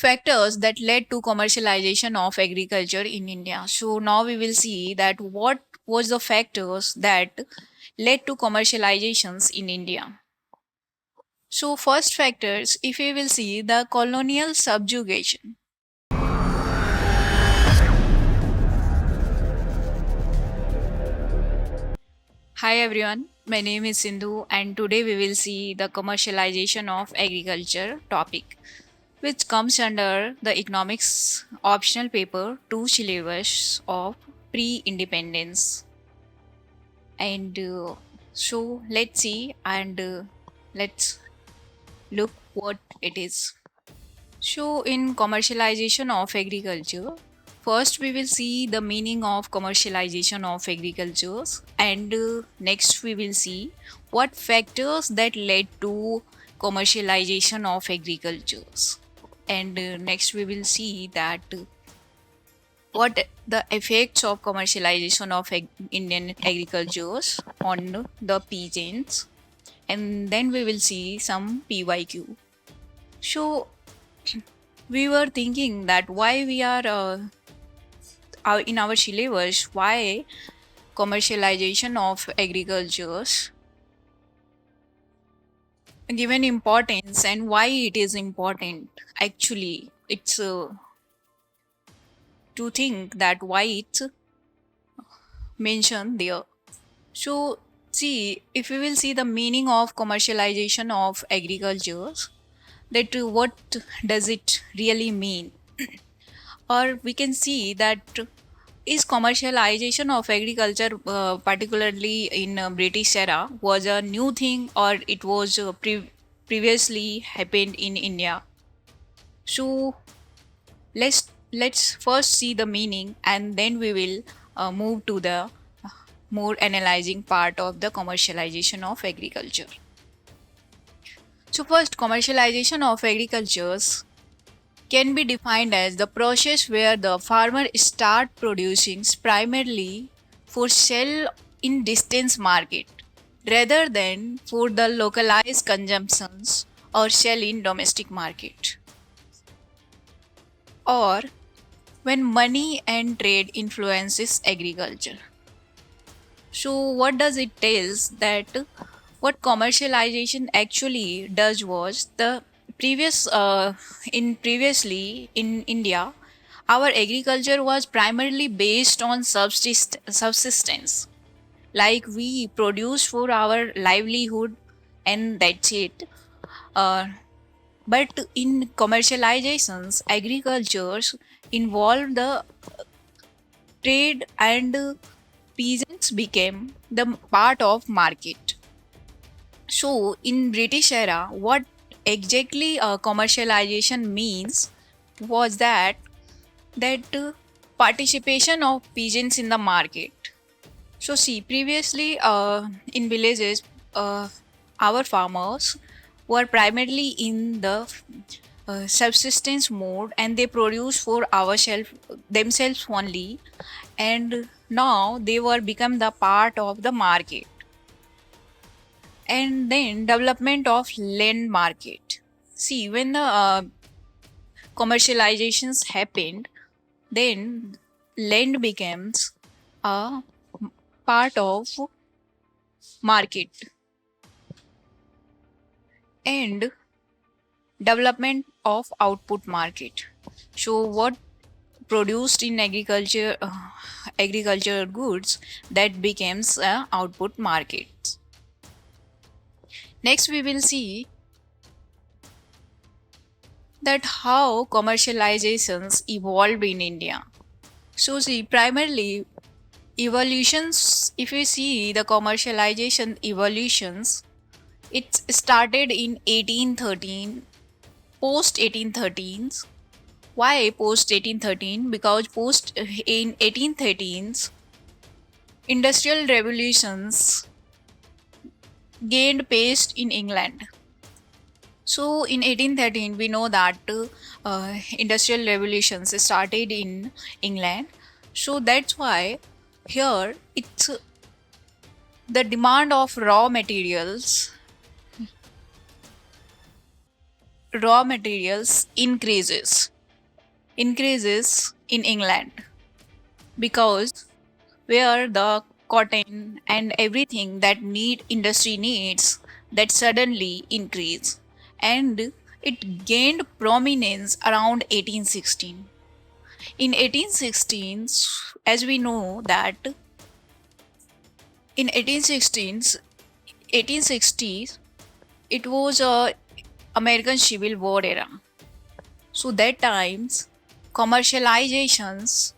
factors that led to commercialization of agriculture in India. So now we will see that what was the factors that led to commercializations in India. So first factors, if we will see the colonial subjugation. Hi everyone, my name is Sindhu and today we will see the commercialization of agriculture topic, which comes under the economics optional paper 2 syllabus of pre-independence. And so let's see and let's look what it is. So in commercialization of agriculture, first we will see the meaning of commercialization of agriculture and next we will see what factors that led to commercialization of agriculture. And next we will see that what the effects of commercialization of Indian agriculture on the peasants, and then we will see some PYQ. So we were thinking that why we are in our syllabus, why commercialization of agriculture given importance and why it is important. Actually, it's to think that why it's mentioned there. So see, if we will see the meaning of commercialization of agriculture, that what does it really mean? Or we can see that is commercialization of agriculture, particularly in British era, was a new thing or it was previously happened in India. So let's first see the meaning and then we will move to the more analyzing part of the commercialization of agriculture. So first, commercialization of agriculture can be defined as the process where the farmer start producing primarily for sale in distance market rather than for the localized consumptions or sell in domestic market, or when money and trade influences agriculture. So what does it tells that what commercialization actually does was the previously in India, our agriculture was primarily based on subsistence. Like we produce for our livelihood and that's it. Uh, but in commercializations, agricultures involved the trade and peasants became the part of market. So in British era, what exactly commercialization means was that participation of peasants in the market. So see, previously in villages, our farmers were primarily in the subsistence mode and they produce for ourselves themselves only, and now they were become the part of the market. And then development of land market. See, when the commercializations happened, then land becomes a part of market. And development of output market. So what produced in agriculture goods, that becomes output markets. Next we will see that how commercializations evolved in India. So see, primarily evolutions, if you see the commercialization evolutions, it started in 1813, post 1813s. Why post 1813? Because post in 1813s, industrial revolutions gained pace in England. So in 1813, we know that industrial revolutions started in England. So that's why here it's the demand of raw materials increases. increases in England because where the cotton and everything that need industry needs that suddenly increase, and it gained prominence around 1816. In 1816s, as we know that in 1860s, it was a American Civil War era. So that times commercializations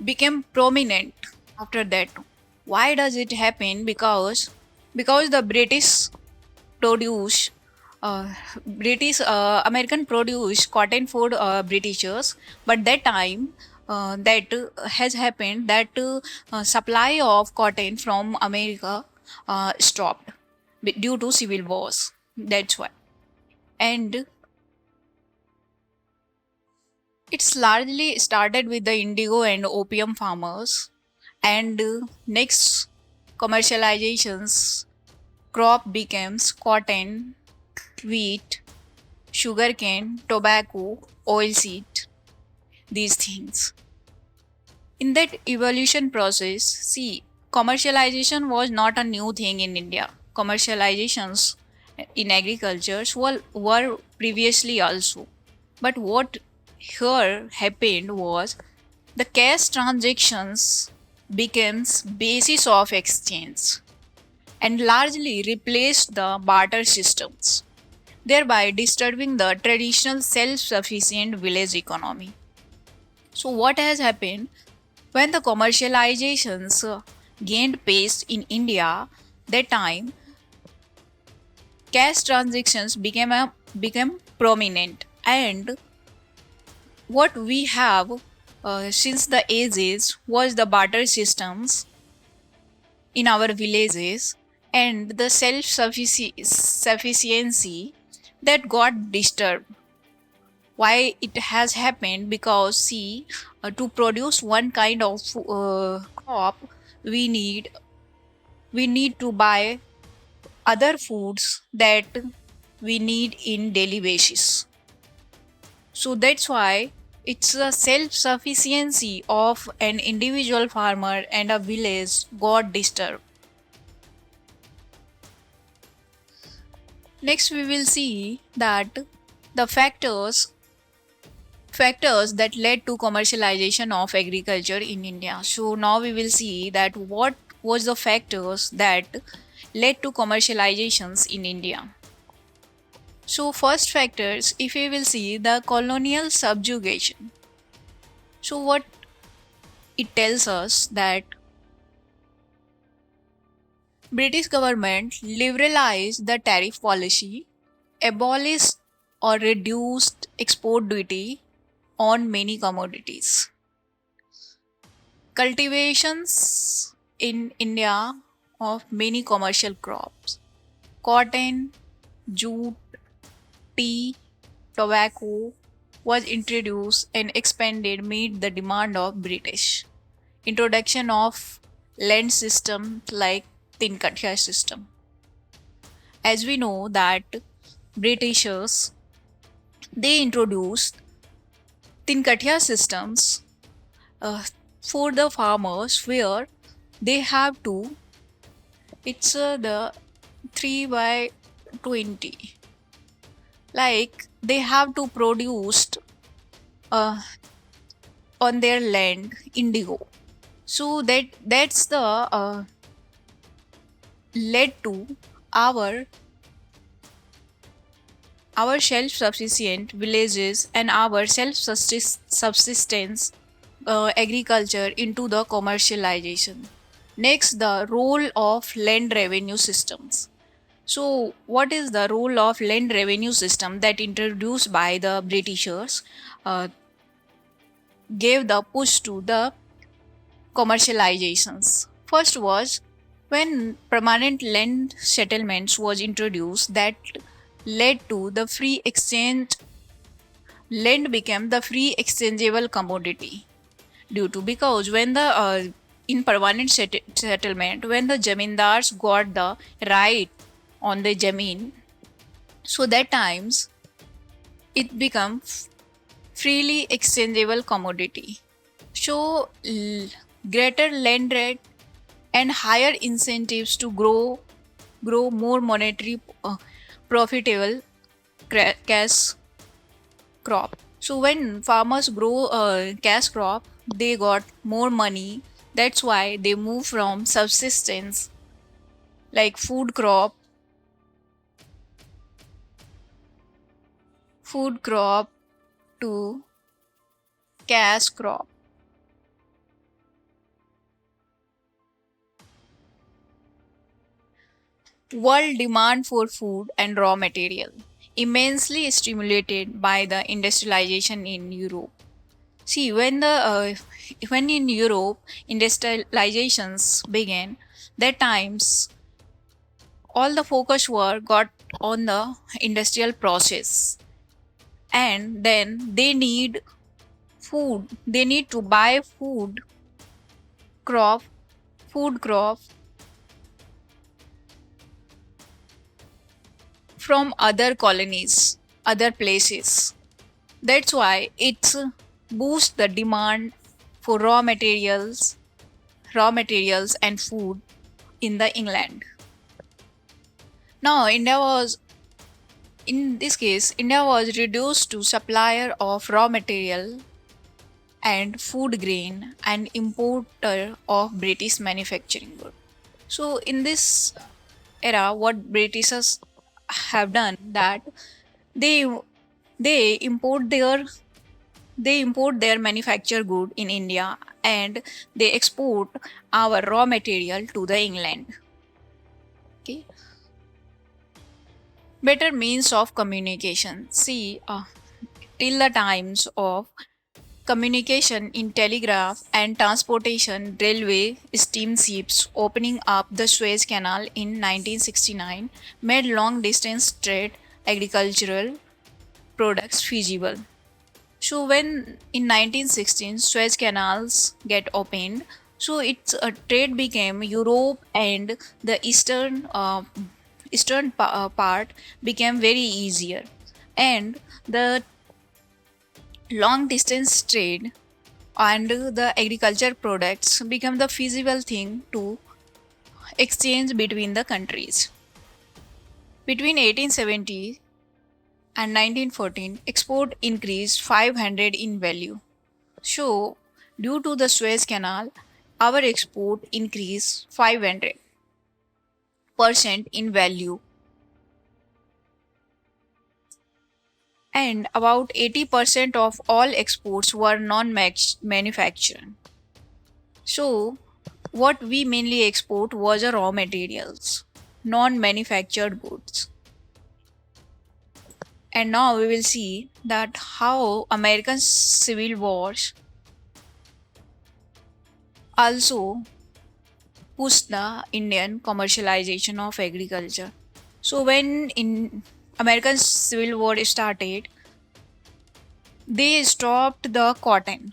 became prominent after that. Why does it happen? Because the produce British American produce cotton for Britishers, but that time that has happened that supply of cotton from America stopped due to civil wars. That's why, and it's largely started with the indigo and opium farmers, and next commercializations crop becomes cotton, wheat, sugarcane, tobacco, oilseed, these things. In that evolution process, see, commercialization was not a new thing in India. Commercializations in agriculture were previously also. But what here happened was the cash transactions becomes basis of exchange and largely replaced the barter systems, thereby disturbing the traditional self-sufficient village economy. So what has happened when the commercializations gained pace in India, that time cash transactions became prominent, and what we have since the ages was the barter systems in our villages and the self sufficiency that got disturbed. Why it has happened? Because see, to produce one kind of crop, we need we need to buy other foods that we need in daily basis. So that's why it's a self sufficiency of an individual farmer and a village got disturbed. Next, we will see that the factors that led to commercialization of agriculture in India. So now we will see that what was the factors that led to commercializations in India. So first factors, if we will see the colonial subjugation. So what it tells us that British government liberalized the tariff policy, abolished or reduced export duty on many commodities. Cultivations in India of many commercial crops, cotton, jute, tea, tobacco was introduced and expanded meet the demand of British. Introduction of land system like Tinkatia system. As we know that Britishers they introduced Tinkatia systems for the farmers where they have to it's the 3 by 20, like they have to produce uh, on their land indigo, so that's the led to our our self-sufficient villages and our self-subsistence agriculture into the commercialization. Next, the role of land revenue systems. So, what is the role of land revenue system that introduced by the Britishers uh, gave the push to the commercializations? First was when permanent land settlements was introduced that led to the free exchange. Land became the free exchangeable commodity due to because when the in permanent settlement when the zamindars got the right on the jameen. So that times it becomes freely exchangeable commodity. So greater land rate and higher incentives to grow more monetary profitable cash crop. So when farmers grow a cash crop, they got more money. That's why they move from subsistence like food crop to cash crop. World demand for food and raw material immensely stimulated by the industrialization in Europe. See, when in Europe industrializations began, that times all the focus were got on the industrial process, and then they need food. They need to buy crop, food crop from other colonies, other places. That's why it's boosts the demand for raw materials and food in the England. Now, in this case, India was reduced to supplier of raw material and food grain and importer of British manufacturing goods. So, in this era, what Britishers have done that they they import their they import their manufactured good in India and they export our raw material to the England. Okay. Better means of communication. See, till the times of communication in telegraph and transportation, railway, steamships opening up the Suez Canal in 1969 made long distance trade agricultural products feasible. So when in 1916 Suez canals get opened, so its trade became Europe and the eastern part became very easier, and the long distance trade and the agriculture products become the feasible thing to exchange between the countries. Between 1870 and 1914, export increased 500 in value. So, due to the Suez Canal, our export increased 500% in value, and about 80% of all exports were non-manufacturing. So, what we mainly export was a raw materials, non-manufactured goods. And now we will see that how American civil wars also pushed the Indian commercialization of agriculture. So when in American civil war started, they stopped the cotton.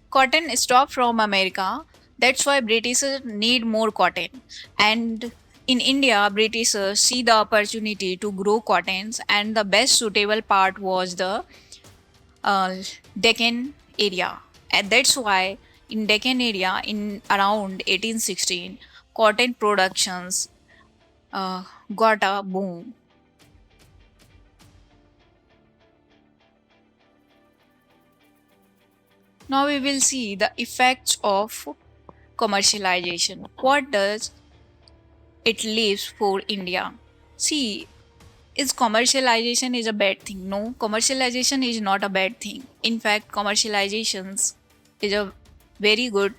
Cotton stopped from America. That's why Britishers need more cotton. And in India, Britishers see the opportunity to grow cottons, and the best suitable part was the uh, Deccan area. And that's why in Deccan area, in around 1816, cotton productions got a boom. Now we will see the effects of commercialization. What does it leaves for India? See, is commercialization is a bad thing? No, commercialization is not a bad thing. In fact, commercializations is a very good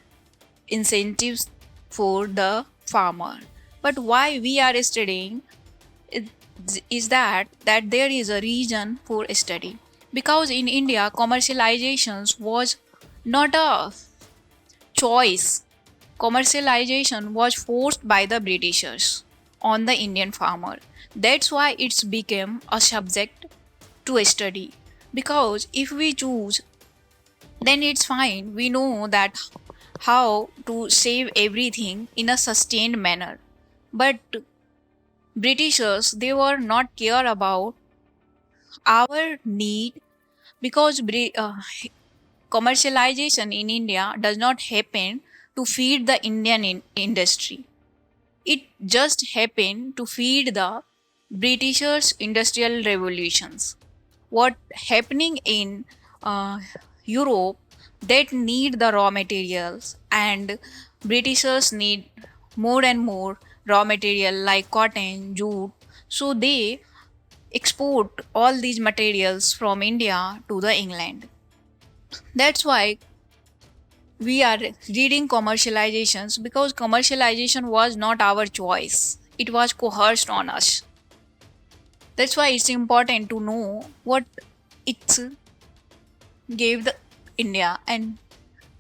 incentives for the farmer. But why we are studying is that there is a reason for study, because in India commercializations was not a choice. Commercialization was forced by the Britishers on the Indian farmer. That's why it's became a subject to study. Because if we choose, then it's fine. We know that how to save everything in a sustained manner. But Britishers, they were not care about our need because commercialization in India does not happen to feed the Indian industry. It just happened to feed the Britishers' industrial revolutions. What happening in Europe that need the raw materials, and Britishers need more and more raw material like cotton, jute. So they export all these materials from India to the England. That's why we are reading commercializations, because commercialization was not our choice. It was coerced on us. That's why it's important to know what it gave the India an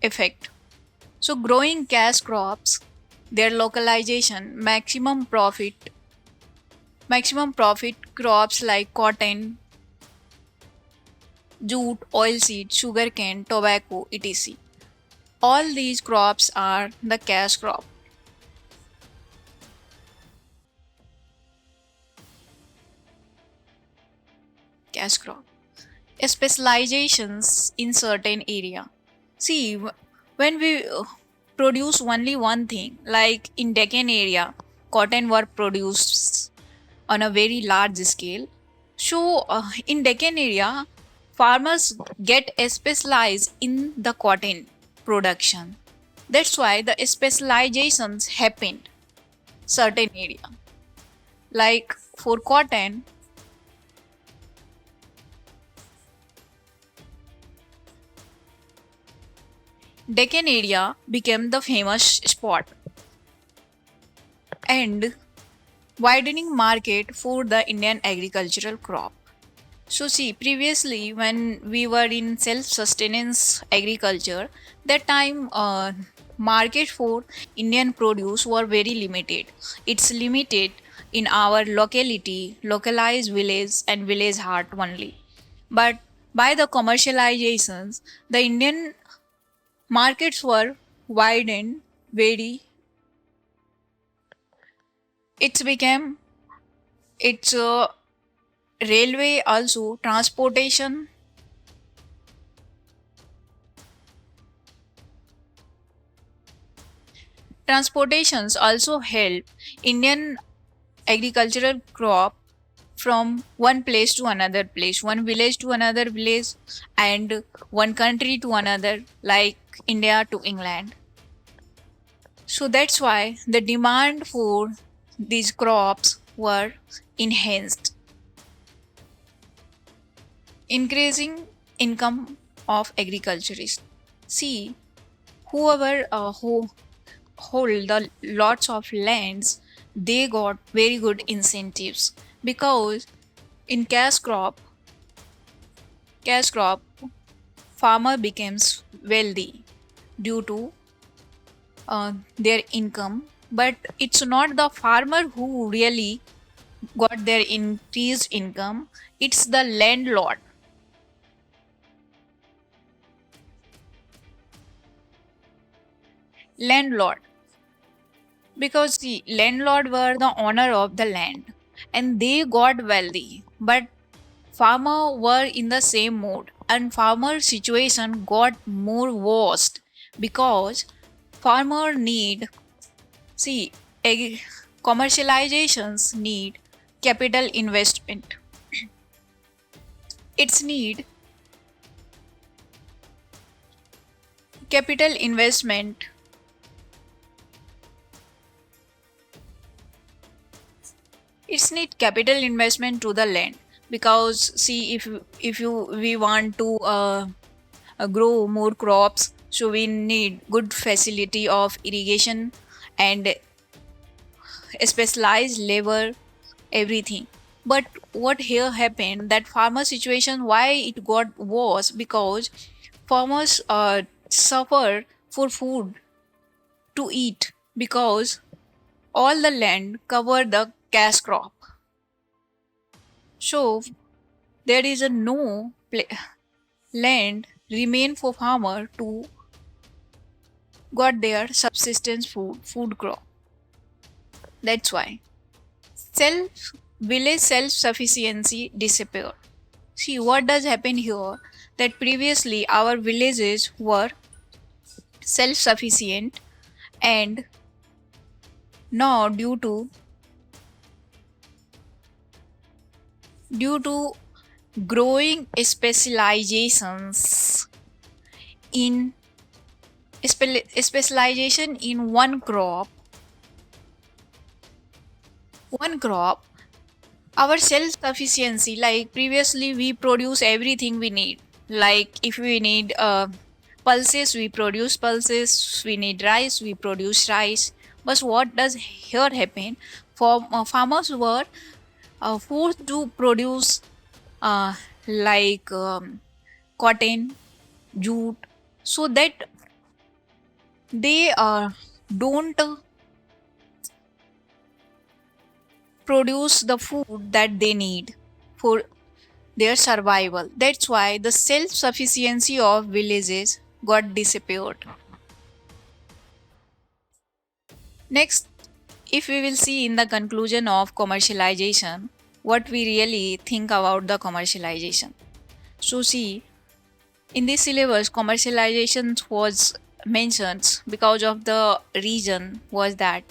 effect. So growing cash crops, their localization, maximum profit crops like cotton, jute, oilseed, sugarcane, tobacco, etc. All these crops are the cash crop. Specializations in certain area. See, when we produce only one thing, like in Deccan area, cotton were produced on a very large scale. So, in Deccan area, farmers get specialized in the cotton production. That's why the specializations happened certain area. Like for cotton, Deccan area became the famous spot and widening market for the Indian agricultural crop. So see, previously when we were in self-sustenance agriculture, that time market for Indian produce were very limited. It's limited in our locality, localized village and village heart only. But by the commercializations, the Indian markets were widened very. It's became it's railway also transportations also help Indian agricultural crop from one place to another place, one village to another village, and one country to another, like India to England. So that's why the demand for these crops were enhanced, increasing income of agriculturists. See, whoever who hold the lots of lands, they got very good incentives because in cash crop, farmer becomes wealthy due to their income. But it's not the farmer who really got their increased income, it's the landlord, because the landlord were the owner of the land and they got wealthy, but farmer were in the same mode and farmer situation got more worst because farmer need, see, ag- commercializations need capital investment. It's need capital investment. It's need capital investment to the land, because see, if you we want to grow more crops, so we need good facility of irrigation and specialized labor, everything. But what here happened, that farmer situation, why it got worse, because farmers suffer for food to eat, because all the land cover the cash crop. So There is a land remain for farmer to got their subsistence food crop. That's why self village self sufficiency disappeared. See what does happen here, that previously our villages were self sufficient, and now due to growing in specialization in one crop, our self sufficiency, like previously we produce everything we need. Like if we need pulses, we produce pulses. We need rice, we produce rice. But what does here happen? For farmers were forced to produce uh, like cotton, jute, so that they don't produce the food that they need for their survival. That's why the self sufficiency of villages got disappeared. Next, if we will see in the conclusion of commercialization, what we really think about the commercialization. So, see, in this syllabus, commercialization was mentioned because of the reason was that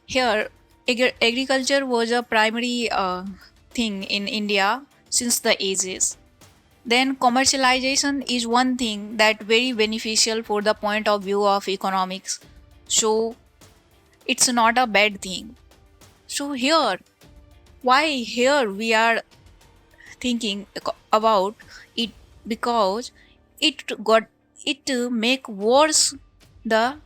here agriculture was a primary thing in India since the ages. Then commercialization is one thing that very beneficial for the point of view of economics. So it's not a bad thing. So here, why here we are thinking about it, because it make worse the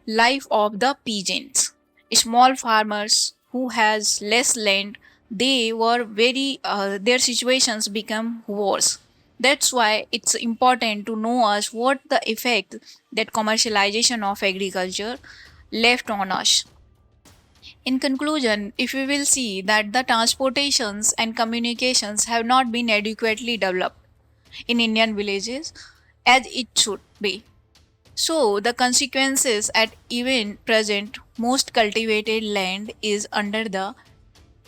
life of the peasants, small farmers who has less land. They were very their situations become worse. That's why it's important to know us what the effect that commercialization of agriculture left on us. In conclusion, if we will see that the transportations and communications have not been adequately developed in Indian villages as it should be. So, the consequences at even present, most cultivated land is under the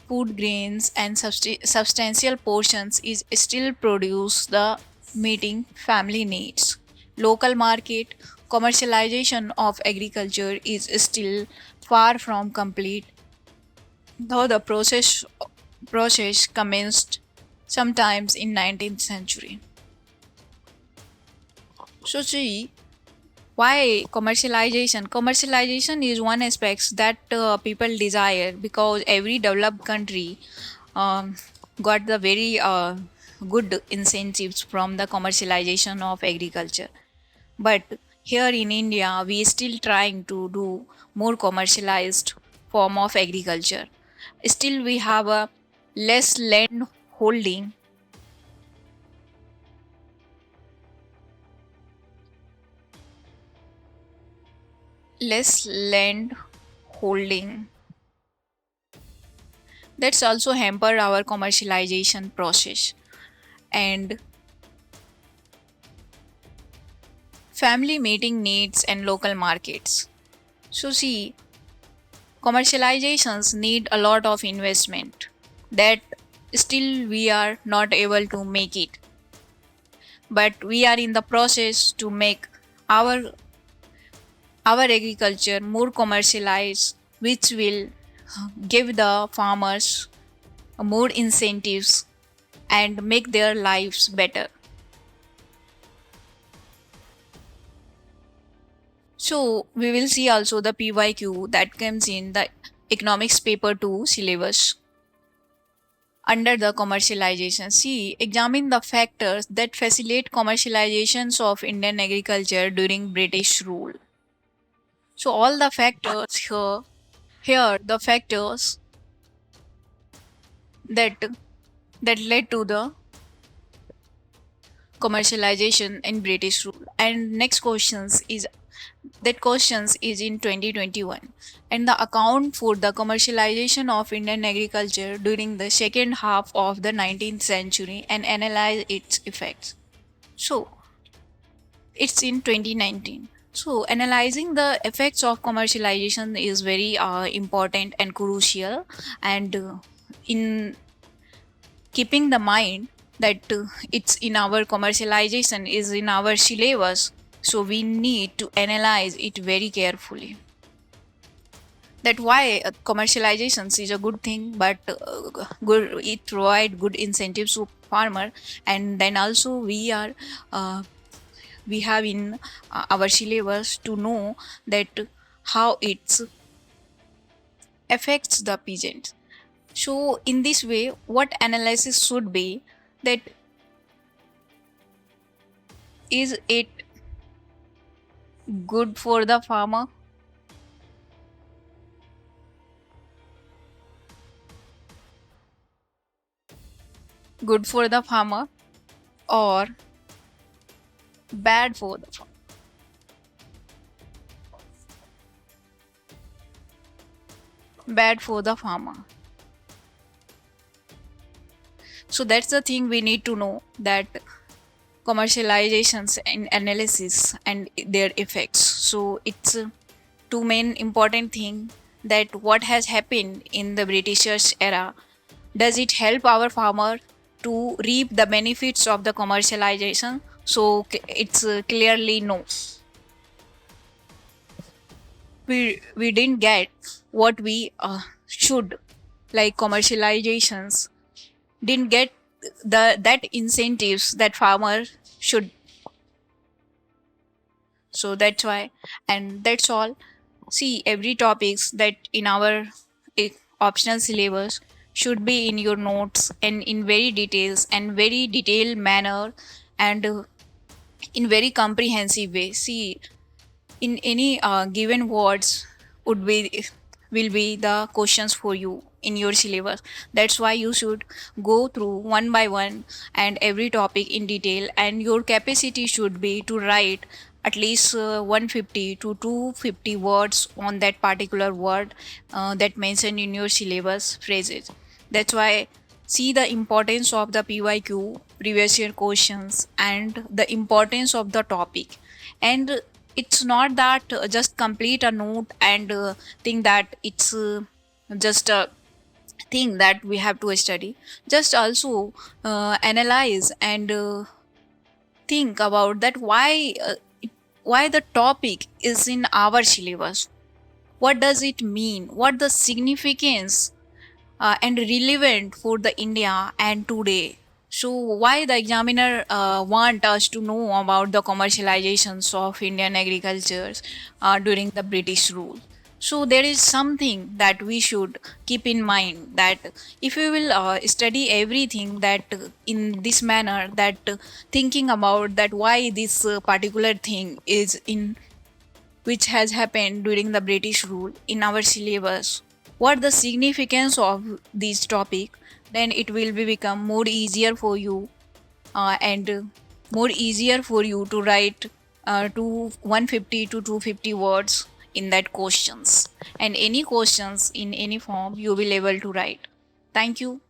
food grains and substantial portions is still produce the meeting family needs. Local market commercialization of agriculture is still far from complete, though the process commenced sometimes in 19th century. So see, why commercialization is one aspect that people desire, because every developed country um, got the very good incentives from the commercialization of agriculture. But here in India we still trying to do more commercialized form of agriculture. Still we have a less land holding less land holding. That's also hamper our commercialization process. And family meeting needs and local markets. So see, commercializations need a lot of investment that still we are not able to make it. But we are in the process to make our our agriculture more commercialized, which will give the farmers more incentives and make their lives better. So we will see also the PYQ that comes in the economics paper 2 syllabus under the commercialization. See, examine the factors that facilitate commercializations of Indian agriculture during British rule. So all the factors here the factors that led to the commercialization in British rule. And next questions is that questions is in 2021, and the account for the commercialization of Indian agriculture during the second half of the 19th century and analyze its effects. So it's in 2019. So analyzing the effects of commercialization is very important and crucial, and in keeping the mind that it's in our commercialization is in our syllabus, so we need to analyze it very carefully. That why commercialization is a good thing, but good, it provide good incentives to farmer. And then also uh, we have in our syllabus to know that how it affects the peasants. So in this way, what analysis should be, that is it good for the farmer, good for the farmer, or bad for the farmer, bad for the farmer. So that's the thing we need to know, that commercializations and analysis and their effects. So it's two main important thing, that what has happened in the Britishers era. Does it help our farmer to reap the benefits of the commercialization? So it's clearly no. We didn't get what we should, like commercializations didn't get the that incentives that farmer should. So that's why, and that's all. See, every topics that in our optional syllabus should be in your notes and in very details and very detailed manner, and in very comprehensive way. See, in any given words would be will be the questions for you in your syllabus. That's why you should go through one by one and every topic in detail, and your capacity should be to write at least 150 to 250 words on that particular word that mentioned in your syllabus phrases. That's why, see the importance of the PYQ, previous year questions, and the importance of the topic. And it's not that just complete a note and think that it's just a thing that we have to study. Just also analyze and think about that why the topic is in our syllabus. What does it mean? What the significance and relevant for the India and today. So why the examiner want us to know about the commercializations of Indian agriculture during the British rule? So there is something that we should keep in mind, that if we will study everything that in this manner, that thinking about that why this particular thing is in which has happened during the British rule in our syllabus, what the significance of this topic, then it will be become more easier for you, and more easier for you to write to 150 to 250 words in that questions, and any questions in any form you will able to write. Thank you.